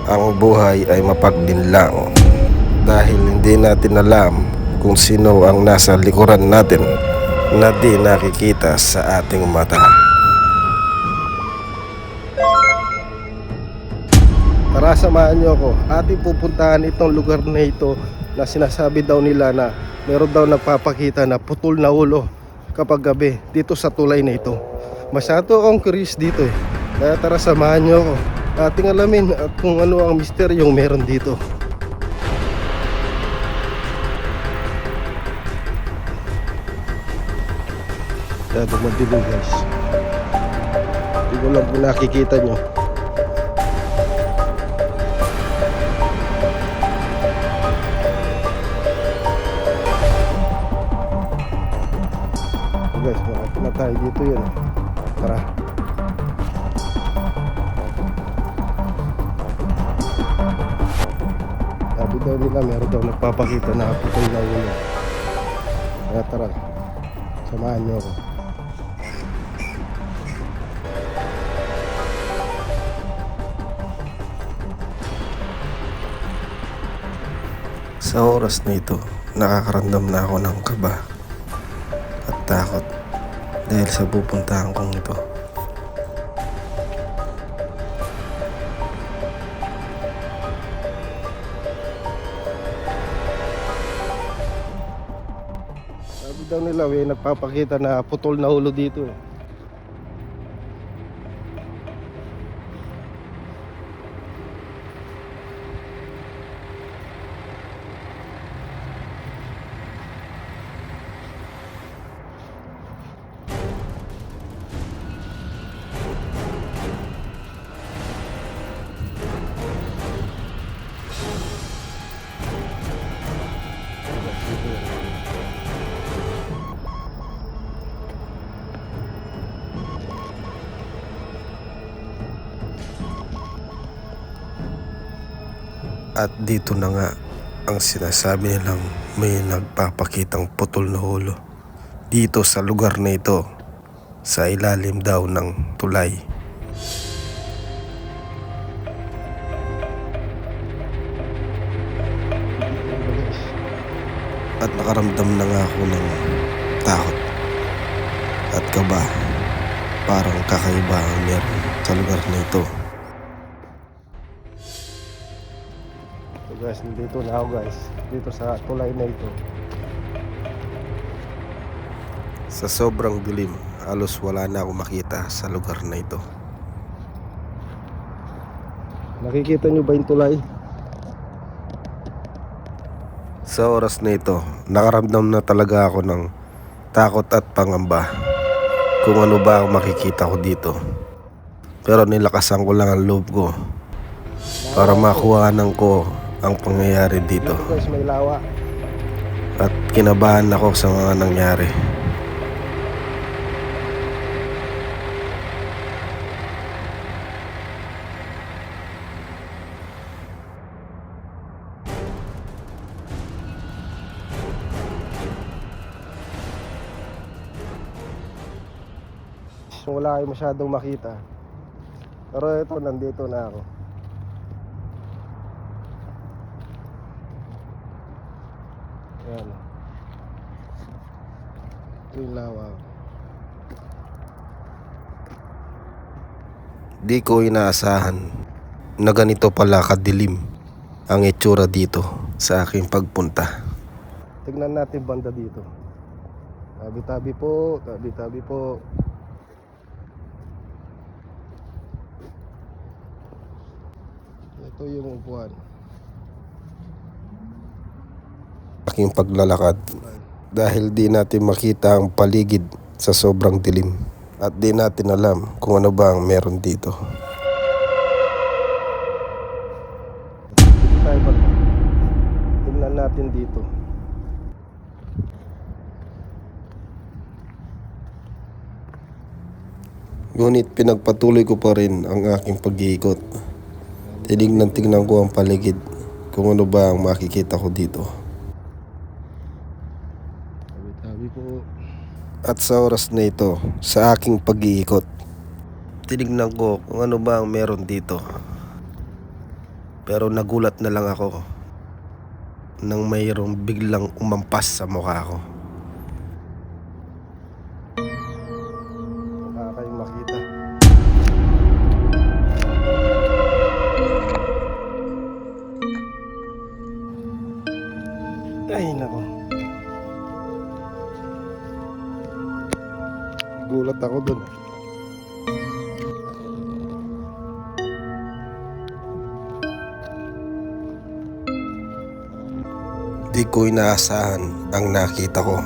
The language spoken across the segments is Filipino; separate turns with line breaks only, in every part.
ang buhay ay mapagdinlang dahil hindi natin alam kung sino ang nasa likuran natin na di nakikita sa ating mata. Tara, samahan niyo ako. Ating pupuntahan itong lugar na ito na sinasabi daw nila na meron daw nagpapakita na putol na ulo kapag gabi dito sa tulay na ito. Masyado akong curious dito eh. Kaya tara, samahan niyo ako. Ating alamin at kung ano ang misteryong meron dito. Kaya dumadilin guys. Hindi ko lang po nakikita nyo. Guys, makapit na tayo dito yun. Tara. Sabi daw nila meron daw nagpapakita na putol na ulo. Kaya tara, samahan nyo ako. Sa oras na ito, nakakaramdam na ako ng kaba at takot dahil sa pupuntahan kong ito. Sabi daw nila may nagpapakita na putol na ulo dito eh. At dito na nga ang sinasabi nilang may nagpapakitang putol na ulo dito sa lugar na ito, sa ilalim daw ng tulay. At nakaramdam na nga ako ng takot at kaba. Parang kakaiba ang meron sa lugar na ito. So guys, nandito na ako guys, dito sa tulay na ito. Sa sobrang dilim, halos wala na akong makita sa lugar na ito. Nakikita nyo ba yung tulay? Sa oras na ito, nakaramdam na talaga ako ng takot at pangamba kung ano ba ang makikita ko dito. Pero nilakasan ko lang ang loob ko para makuhanan ko ang pangyayari dito. At kinabahan ako sa mga nangyari. Wala kayo masyadong makita, pero ito, nandito na ako. Ayan, ito yung lawa. Di ko inaasahan na ganito pala kadilim ang itsura dito sa aking pagpunta. Tignan natin banda dito. Tabi-tabi po, tabi-tabi po. Ito yung upuan. Aking paglalakad dahil di natin makita ang paligid sa sobrang dilim at di natin alam kung ano ba ang meron dito. Tingnan natin dito. Ngunit pinagpatuloy ko pa rin ang aking pag-iikot. Tignan ko ang paligid kung ano ba ang makikita ko dito. Tabi-tabi po. At sa oras na ito, sa aking pag-iikot, tinignan ko kung ano ba ang meron dito. Pero nagulat na lang ako nang mayroong biglang umampas sa mukha ko. Wala kayong makita. Ay nako. Gulat ako dun. Di ko inaasahan ang nakita ko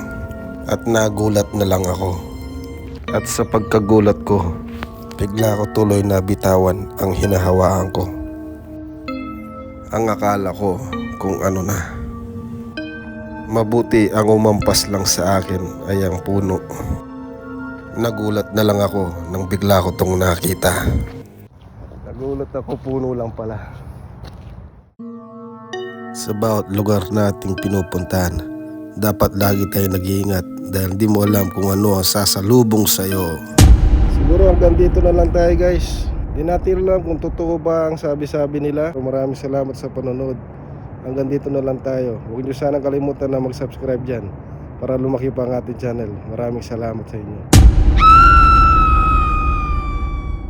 at nagulat na lang ako. At sa pagkagulat ko, bigla ko tuloy na bitawan ang hinahawaan ko. Ang akala ko kung ano na. Mabuti ang umampas lang sa akin ay ang puno. Nagulat na lang ako nang bigla ko tong nakita. Nagulat ako, puno lang pala. Sa bawat lugar nating pinupuntahan, dapat lagi tayo nag-iingat dahil di mo alam kung ano ang sasalubong sa'yo. Siguro hanggang dito na lang tayo guys. Di natin alam kung totoo ba ang sabi-sabi nila. Maraming salamat sa panonood. Hanggang dito na lang tayo. Huwag niyo sanang kalimutan na mag-subscribe dyan para lumaki pa ang ating channel. Maraming salamat sa inyo.